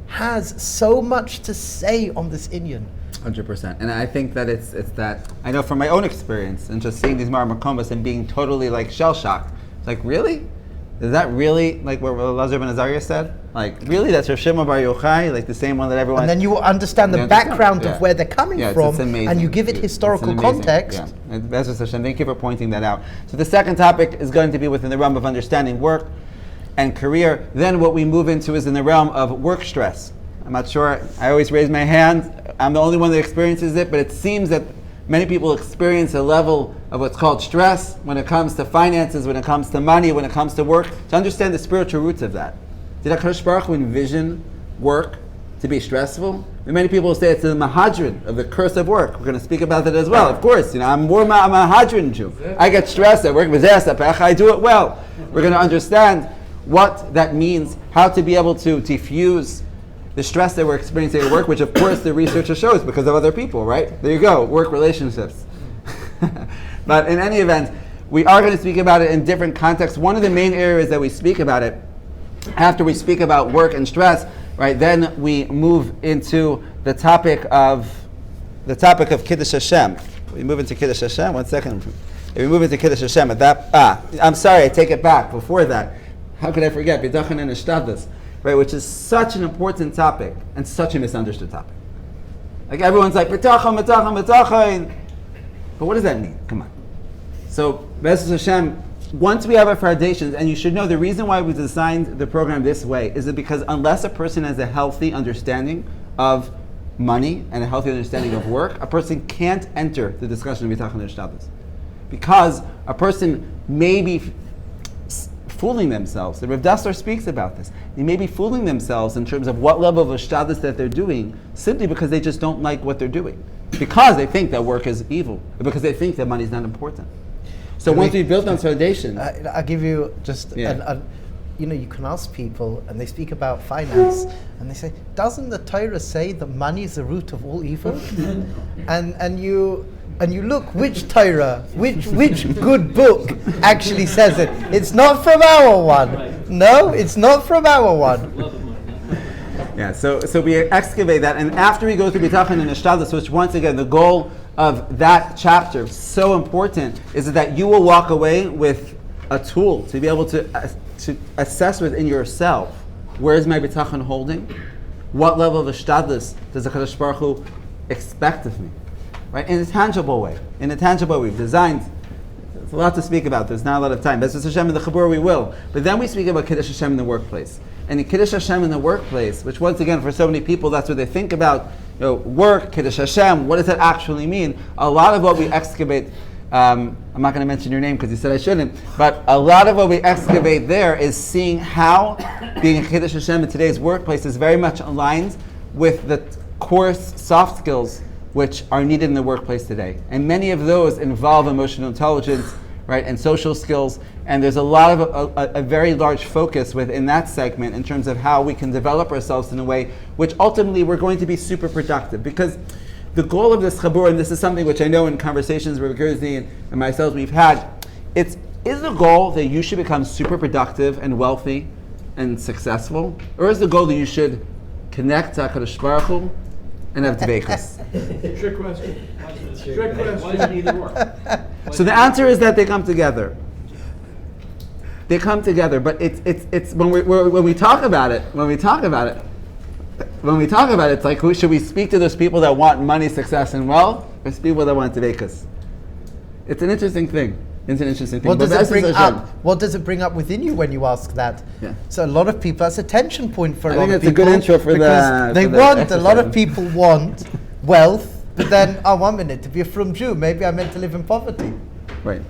has so much to say on this inyan. 100%. And I think that it's that, I know from my own experience and just seeing these marmakomas and being totally like shell-shocked. Like, really? Is that really like what Elazar ben Azariah said? Like, really? That's Rav Shimon Bar Yochai, like the same one that everyone... And then you will understand the background of where they're coming from, and you give it historical context. Yeah, thank you for pointing that out. So the second topic is going to be within the realm of understanding work and career. Then what we move into is in the realm of work stress. I'm not sure, I always raise my hand. I'm the only one that experiences it, but it seems that many people experience a level of what's called stress when it comes to finances, when it comes to money, when it comes to work. To understand the spiritual roots of that. Did HaKadosh Baruch Hu envision work to be stressful? And many people say it's the mahadrin of the curse of work. We're going to speak about that as well. Of course, I'm more mahadrin Jew. I get stressed at work, I do it well. We're going to understand what that means, how to be able to diffuse the stress that we're experiencing at work, which of course the researcher shows because of other people, right? There you go, work relationships. But in any event, we are going to speak about it in different contexts. One of the main areas that we speak about it, after we speak about work and stress, right, then we move into the topic of Kiddush Hashem. We move into Kiddush Hashem, 1 second. If we move into Kiddush Hashem, I'm sorry, I take it back. Before that, how could I forget? Bitachon and Ishtadlus, right? Which is such an important topic and such a misunderstood topic. Like everyone's like, Bitachon, Bitachon, Bitachon. But what does that mean? Come on. So, B'ezras Hashem, once we have our foundations, and you should know the reason why we designed the program this way is that because unless a person has a healthy understanding of money and a healthy understanding of work, a person can't enter the discussion of Bitachon and Ishtadlus. Because a person may be fooling themselves. The Rav Dassler speaks about this. They may be fooling themselves in terms of what level of Ishtadlus that they're doing simply because they just don't like what they're doing. Because they think that work is evil. Or because they think that money is not important. So once we build on foundations... I'll give you just you can ask people, and they speak about finance, and they say, doesn't the Torah say that money is the root of all evil? and you look which Torah, which good book actually says it. It's not from our one. No, it's not from our one. Yeah, so we excavate that, and after we go through Bitachon and Ishtadlus, which once again, the goal of that chapter, so important, is that you will walk away with a tool to be able to assess within yourself, where is my Bitachon holding? What level of Ishtadlus does the Kadosh Baruch Hu expect of me? Right? In a tangible way. In a tangible way. We've designed, there's a lot to speak about, there's not a lot of time. B'ezras Hashem in the Chabura we will. But then we speak about Kiddush Hashem in the workplace. And in Kiddush Hashem in the workplace, which once again for so many people that's what they think about, work, Kiddush Hashem, what does that actually mean? A lot of what we excavate, I'm not going to mention your name because you said I shouldn't, but a lot of what we excavate there is seeing how being a Kiddush Hashem in today's workplace is very much aligned with the coarse soft skills which are needed in the workplace today. And many of those involve emotional intelligence, right, and social skills, and there's a lot of a very large focus within that segment in terms of how we can develop ourselves in a way which ultimately we're going to be super productive. Because the goal of this Chabura, and this is something which I know in conversations with Rav Gerzi and myself we've had, is the goal that you should become super productive and wealthy and successful? Or is the goal that you should connect to HaKadosh Baruch Hu and have Tveikus? Trick question. Trick question. Why does it either work? So the answer is that they come together. They come together, but it's when we talk about it, it's like, should we speak to those people that want money, success, and wealth, or people that want Tveikus? It's an interesting thing. What does it bring up? What does it bring up within you when you ask that? Yeah. So a lot of people, that's a tension point for a lot of people. I think it's a good intro for because a lot of people want wealth, but then, 1 minute, to be a Frum Jew, maybe I'm meant to live in poverty. Right.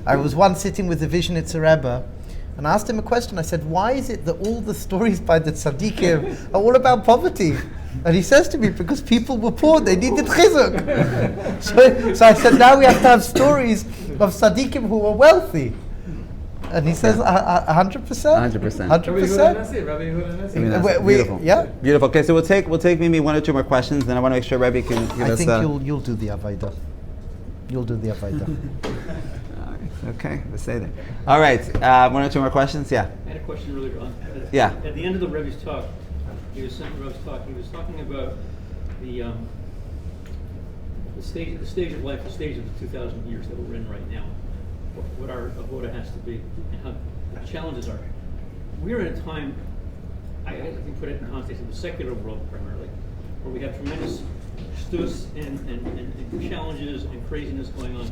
I was once sitting with the Vishnitzer Rebbe, and I asked him a question. I said, why is it that all the stories by the tzaddikim are all about poverty? And he says to me, because people were poor, they needed chizuk. So I said, now we have to have stories of tzaddikim who were wealthy. And he says, 100%. 100%. Beautiful. Yeah. Beautiful. Okay, so we'll take maybe one or two more questions, then I want to make sure Rebbe can give us. I think you'll do the Avaida. You'll do the Avaida. Okay, let's say that. All right, one or two more questions? Yeah. I had a question earlier on. Yeah. At the end of the Rebbe's talk, he was talking about the stage of life, the stage of the 2,000 years that we're in right now, what our avoda has to be, and how the challenges are. We're in a time, I can put it in context of the secular world primarily, where we have tremendous stus and challenges and craziness going on.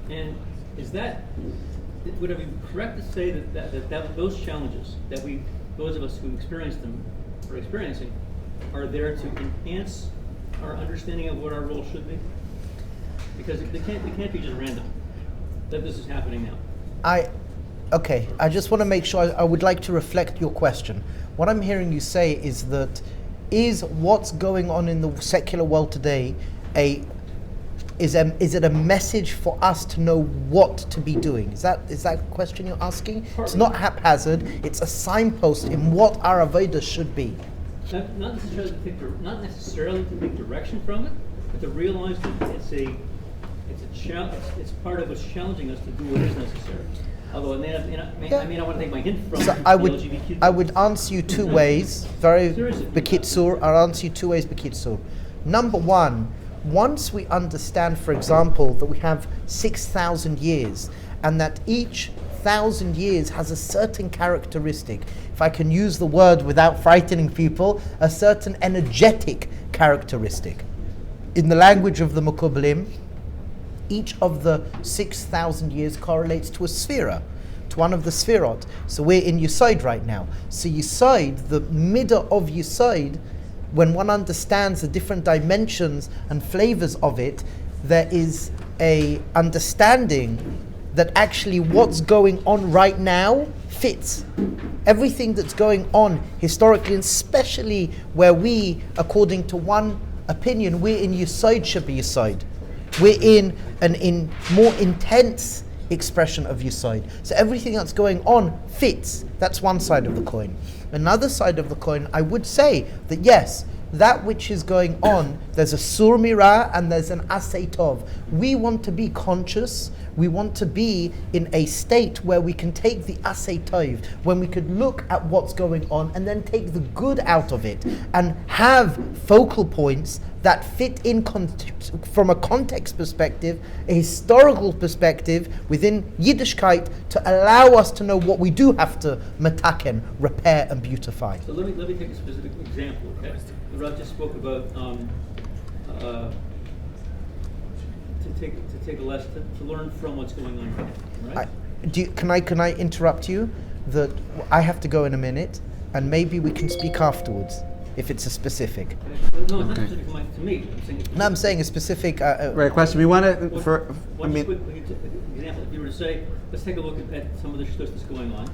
And would it be correct to say that those challenges that those of us who experience them or experiencing are there to enhance our understanding of what our role should be? Because they can't be just random that this is happening now. I just want to make sure, I would like to reflect your question. What I'm hearing you say is that is what's going on in the secular world today is it a message for us to know what to be doing? Is that a question you're asking? Partly. It's not haphazard. It's a signpost in what our avodah should be. Not necessarily to take direction from it, but to realize that it's part of what's challenging us to do what is necessary. Although I may not want to take my hint from so I would answer you two ways. Very bekitsur. I'll answer you two ways bekitsur. Number one. Once we understand, for example, that we have 6,000 years and that each 1,000 years has a certain characteristic, if I can use the word without frightening people, a certain energetic characteristic. In the language of the Mukublim, each of the 6,000 years correlates to a sphera, to one of the sphirot. So we're in Yesod right now. So Yesod, the middle of Yesod, when one understands the different dimensions and flavors of it, there is a understanding that actually what's going on right now fits. Everything that's going on historically, and especially where we, according to one opinion, we're in Yesod should be Yesod. We're in more intense expression of Yesod. So everything that's going on fits. That's one side of the coin. Another side of the coin, I would say that yes, that which is going on, there's a sur mira and there's an asay tov. We want to be conscious. We want to be in a state where we can take the asay tov, when we could look at what's going on and then take the good out of it and have focal points that fit in from a context perspective, a historical perspective within Yiddishkeit, to allow us to know what we do have to metaken, repair and beautify. So let me take a specific example. Okay? The Rav just spoke about to take a lesson, to learn from what's going on right now, right? Can I interrupt you? That I have to go in a minute, and maybe we can speak afterwards if it's a specific. No, it's not specific to me. I'm saying a specific. Right, question. We want to quick example. If you were to say, let's take a look at some of the shtus that's going on.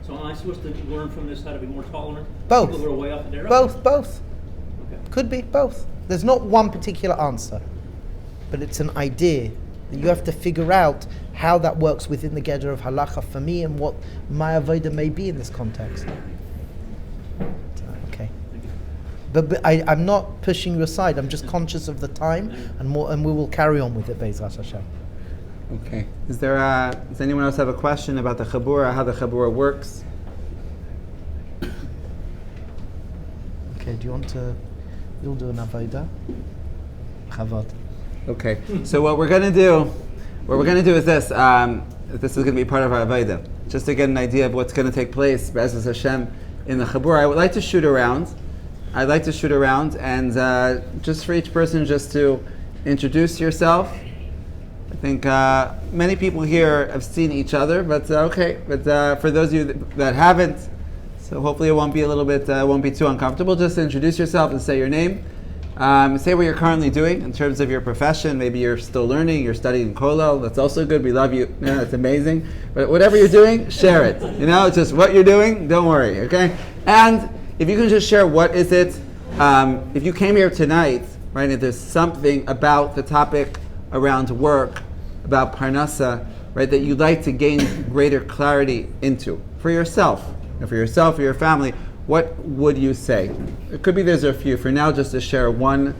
So am I supposed to learn from this how to be more tolerant? Both. People who are way up there. Both. Okay. Could be both. There's not one particular answer, but it's an idea that you have to figure out how that works within the gather of halacha for me and what my avodah may be in this context. Okay. But I'm not pushing you aside. I'm just conscious of the time, and we will carry on with it, Be'ezras Hashem. Okay. Does anyone else have a question about the Chabura, how the Chabura works? Okay. Do you want to? You'll do an avodah. Chavod. Okay. So what we're going to do is this. This is going to be part of our avodah, just to get an idea of what's going to take place, Be'ezras Hashem, in the Chabura. I would like to shoot around. And just for each person, just to introduce yourself. I think many people here have seen each other, but okay. But for those of you that haven't, so hopefully it won't be won't be too uncomfortable. Just introduce yourself and say your name. Say what you're currently doing in terms of your profession. Maybe you're still learning, you're studying kollel. That's also good. We love you. Yeah, that's amazing. But whatever you're doing, share it. It's just what you're doing. Don't worry, okay? And if you can just share what is it. If you came here tonight, right, if there's something about the topic around work, about Parnassa, right, that you'd like to gain greater clarity into for yourself, or your family, what would you say? It could be there's a few. For now, just to share one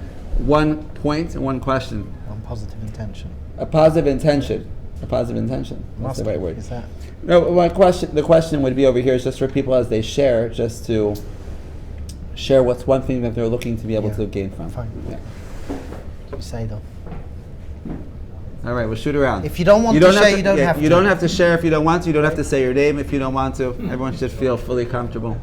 point and one question. One positive intention. A positive intention. That's the right word. Is that? No, the question would be over here is just for people as they share, just to share what's one thing that they're looking to be able to gain from. Fine. Yeah. Say though. All right, we'll shoot around. If you don't want to share, you don't have to. You don't have to share if you don't want to. You don't have to say your name if you don't want to. Everyone should feel fully comfortable.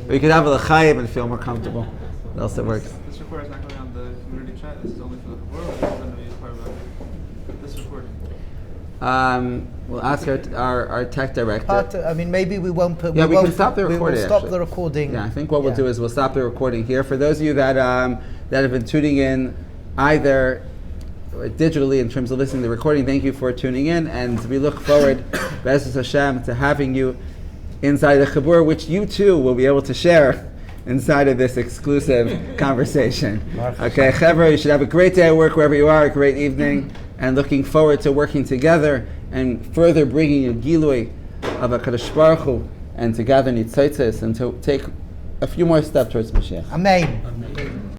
Or you could have a l'chaim and feel more comfortable. What else it works? This recording is not going on the community chat. This is only for the world. It's going to be part of this recording. We'll ask our tech director. Maybe we won't put. Yeah, we can stop the recording. We will stop the recording. Yeah, I think what we'll do is we'll stop the recording here. For those of you that have been tuning in, either digitally in terms of listening to the recording, thank you for tuning in, and we look forward, Be'ezras Hashem, to having you inside the Chabura, which you too will be able to share inside of this exclusive conversation. Okay, Chavra, you should have a great day at work wherever you are, a great evening, and looking forward to working together and further bringing a gilui of HaKadosh Baruch Hu, and to gather nitzotzos and to take a few more steps towards Mashiach. Amen.